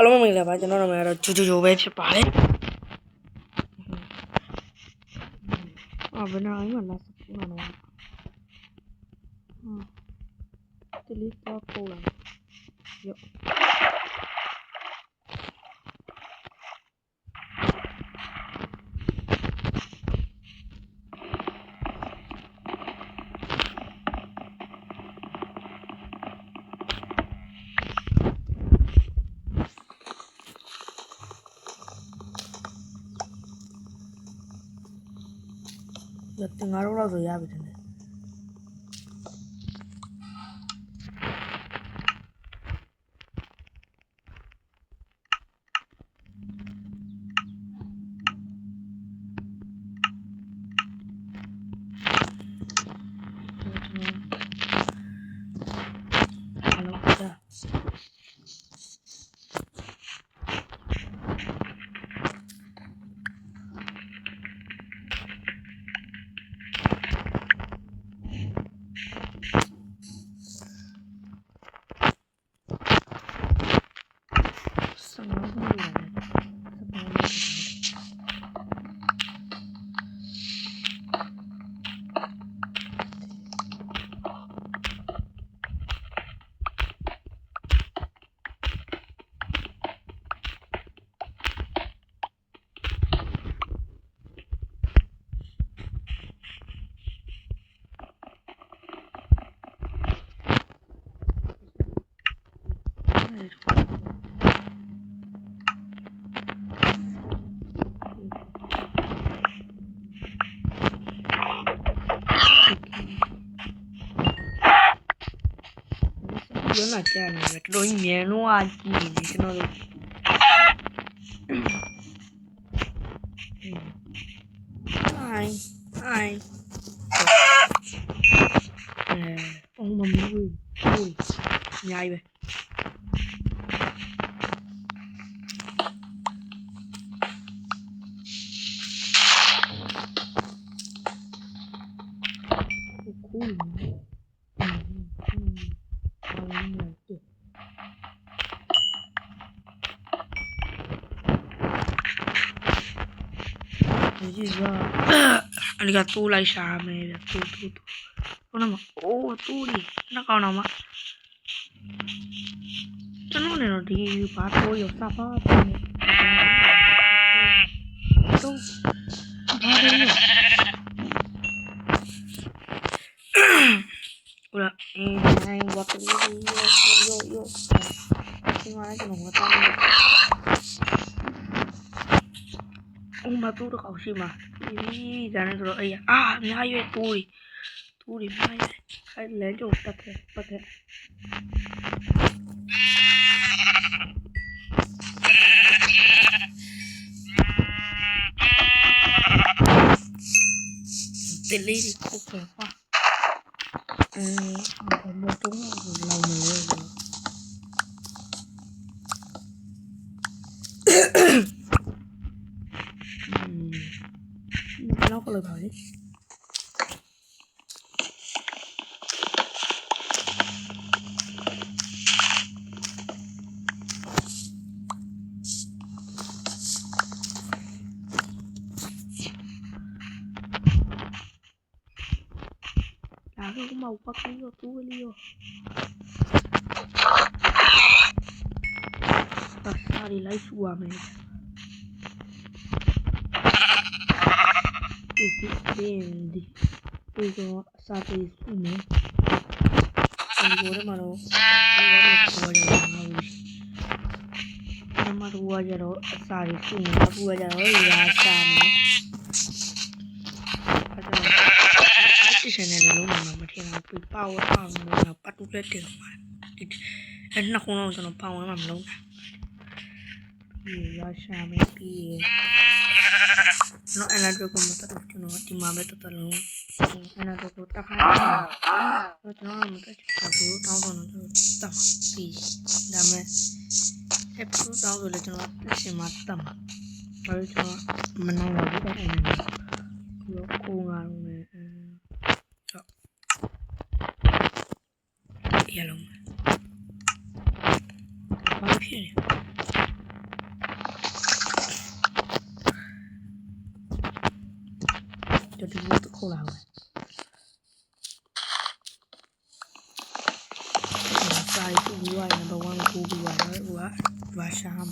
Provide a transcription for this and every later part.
အားလုံးမင်္ဂလာပါကျွန်တော်နာမည်ကတော့ဂျိုဂျိုဂျိုပဲဖြစ်ပါတယ်ဘယ်နာမှလာစပူးနော်ဒီလီတော့ပို့လာရောတင်ငါတို့တော့ဆိုရပြီတယ်ကျွန်တော်ကြားနေတယ်တော်တော်ကြီးမြန်လို့အကြည့်နေကျွန်တော်တို့ဟိုင်းမမီးဘူးအများကြီးပဲありがとう来ရှာမယ်ဗျတူဟိုနမအိုးတူးလေးနှစ်ကောင်တော့မကျွန်တော်လည်းတော့ဒီဘာတိုးရစပါတယ်တော့ဘာလဲဟိုလာနိုင်ဝတ်ကလေးယောဒီမှာကျွန်တော်ကတော့မတူတော့ကောက်ရှိမှာဒါနဲ့ဆိုတော့အေးအများရွယ်တူးတွေများရွယ်ခိုင်းလဲကြုံတက်ခဲ့ပတ်ခဲ့တလေးကိုပေါ့ပါမတုံးကိုလောင်နေလို့နောက်ကတော့ပါလေဒါကမှဝတ်ပြီးတော့တူးလေးရောဒါစားရီလိုက်စုရမယ်Quindi dico state su me allora ma lo voglio stare su me la voglio lasciarmi ci se ne lo ma ti non puoi power una patulette e non conoscono power ma non lasciami no è la gioco molto tutto no ti mame tutto lo è la gioco ta fa no non ta ci sta bro tanto non sta sì da me è proprio tanto le sono si matta ma poi sono ma non lo vedo lo con alme ciao ya lo ma più ခုတ်လာမယ်စာရီကူပြီးသွားရင်နံပါတ်1ကိုပြီးသွားတယ်ဟိုကဘာရှာမှာ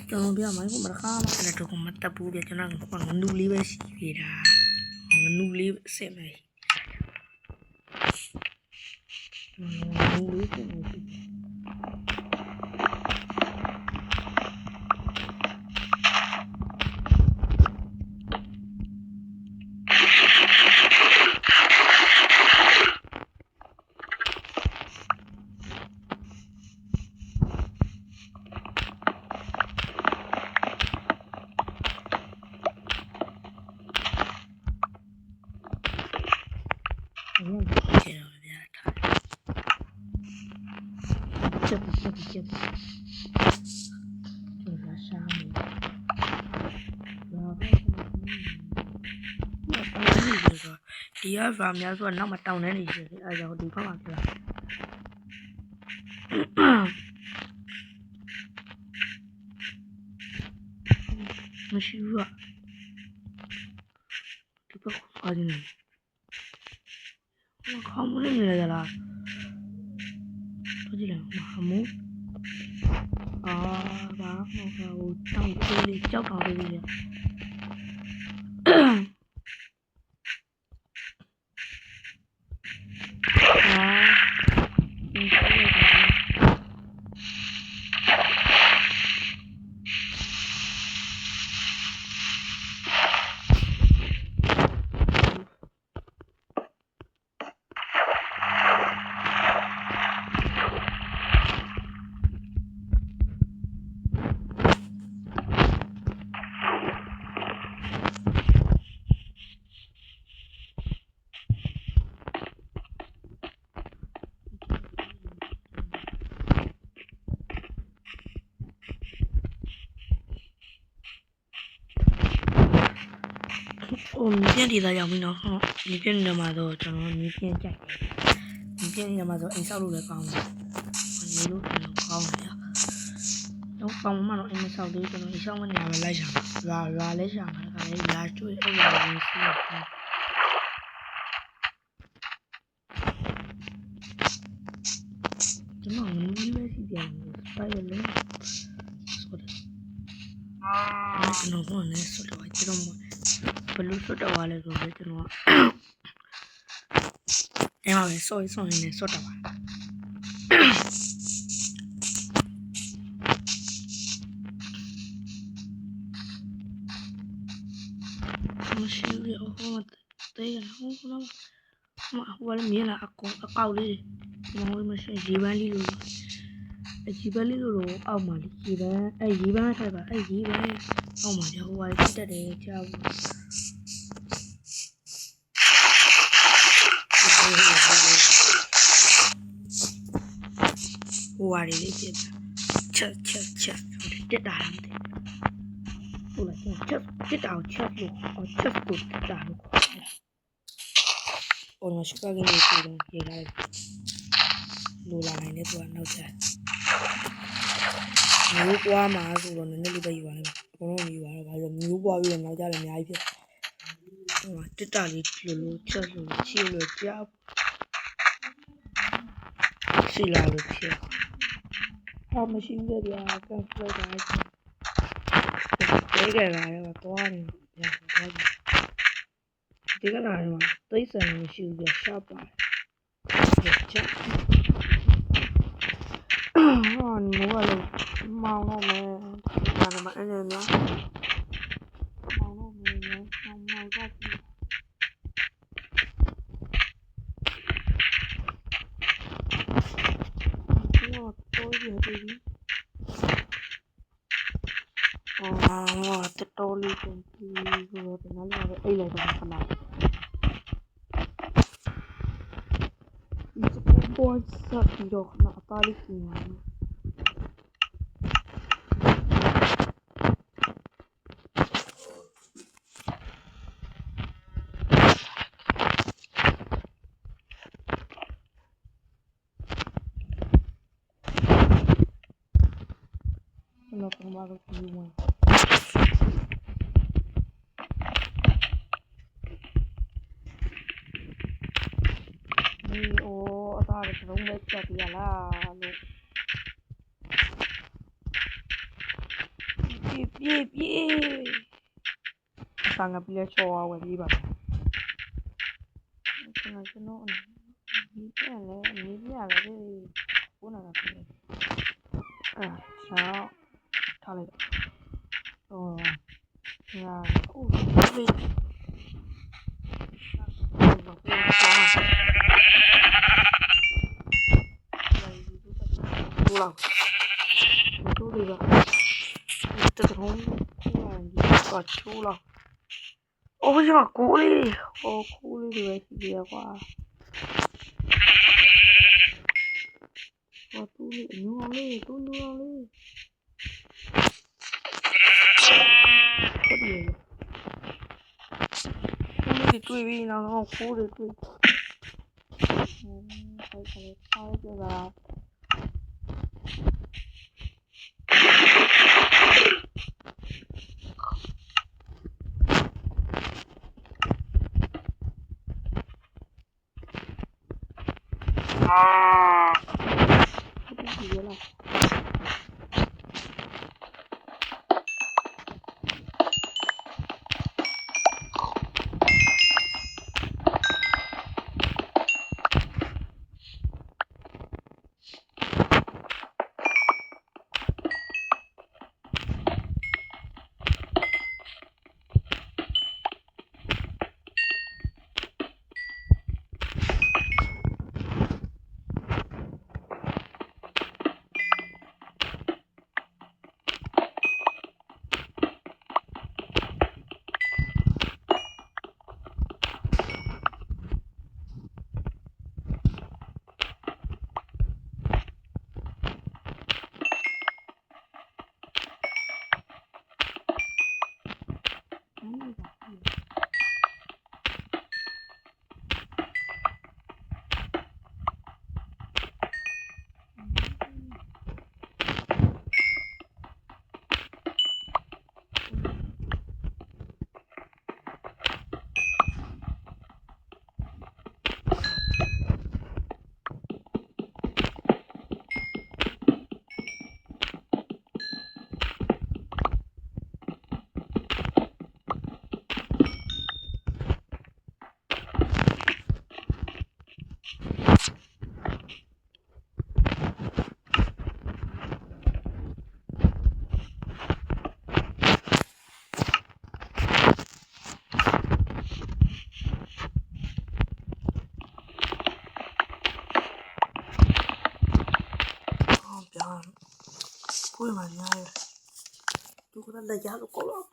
ကျွန်တော်ပြမိုင်းကိုမရခါမှာလည်းတော့မတက်ဘူးပြကျွန်တော်ကငနူလေးပဲရှိသေးတာငနူလေးအစ်စ်မယ်ငနူလေးကိုမရှိချက်ကျွန်တော်ရှားနေဘာပဲဒီကဗာများဆိုတော့နောက်မှတောင်းနေနေရှိတယ်အဲကြောင့်ဒီဘက်မှာပြလာမရှိဘူးอ่ะဒီဘက်ကိုသွားနေတယ်ခေါင်းမလေးနေရလားတို့ကြည့်လိုက်မမူဘာမဟုတ်တောင်းသေးလေးကြောက်တောင်းသေးလေး你变地的要没弄好，你变的嘛都整你变价，你变的嘛都按销路来讲的，你路可能高了呀。我讲嘛咯，按销路可能像我娘们来讲，来讲的，可能来做一个公司。怎么你以为是这样的？大爷嘞，说的，那是弄好呢，说的话知道吗？ဘလူးစွတ်တော့ပါလဲဆိုတော့ကျွန်တော်အဲမှာပဲစော်နေစွတ်တော့ပါမရှိဘူးဟိုတဲရဟိုတော့ဟိုလည်းမြင်လာအကောက်လေးမဟုတ်မရှိရေပန်းလေးလို့ရေပန်းလေးလို့အောက်မှာရေပန်းရေပန်းထိုက်ပါရေပန်းအောက်မှာဟိုကတက်တယ်ကြားဘူးဟိုဟာလေးပြချက်တက်တာလားဟိုလားချက်တက်တာချက်လို့ချက်ကိုတက်တာလို့ခေါ်တယ်။အော်မရှိပါဘူးလို့ပြောတယ်ရေးလိုက်လိုလာနိုင်တဲ့သူကနောက်ကျမျိုးပွားမှာဆိုတော့နည်းနည်းလေးပဲယူရတယ်အကုန်လုံးယူရတယ်ဘာလို့မျိုးပွားပြီးတော့နောက်ကျတယ်အများကြီးဖြစ်ဟိုတက်တာလေးလို့ချက်လို့ချီလို့ကြားရှိလာလို့ဖြစ်ဟာမရှိသေးတယ်ကန်ဖလိုက်တာဒီကလာတော့သွားနေတယ်ဒီကလာတော့သိစံမရှိဘူးပြရှာပါတယ်ချက်ဟာမိုးလည်းမောင်းတော့မယ်ဒါမှအဲ့လိုမျိုးမောင်းတော့မယ်မောင်းကြည့်တော့ရပြီတော်လေးတင်ပြီးတော့ဒီနေ့လည်းအိတ်လိုက်တော့ခဏဒီပေါ်ဆက်ပြီးတော့ခဏအသားလေးပြင်ရမယ် ပုံပါလို့ဒီဝင်ဒီအိုးအသားတွေလုံးပဲချက်ပြရလားလို့ပြေဆန်ကပြေချောဝယ်ပြီးပါကျွန်တော်ဒီပြန်လဲမြေပြရတယ်ကိုနာတာပြေချောထားလိုက်တော့ညာအိုးပြေတူလာတူလေးပါတထုံးကိုကချိုးလာအိုးရကိုလေးဟိုကိုလေးတွေပဲရှိသေးရကွာဟိုတူလေးညောင်းလေးတူညောင်းလေးဟုတ်တယ်ကိုလေးတွေ့ပြီနောက်တော့ကိုလေးတွေ့အဲ့ဒါလေးဆောက်ကြတာကိုယ်မှညားရသူကလည်းရလို့ကောလို့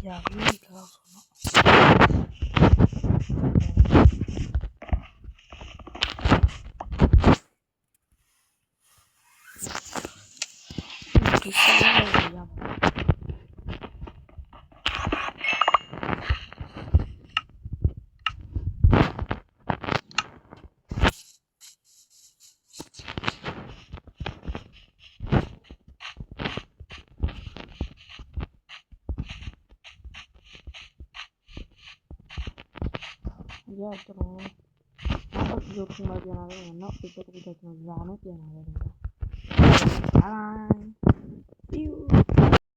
ရပြီတော့ဆိုတော့ဒီစားရရပါရတော့နောက်ဒီလိုပြန်လာပြန်လာတော့နောက်ဒီတက်တက်ကျွန်တော်လာနဲ့ပြန်လာတယ် Bye. See you.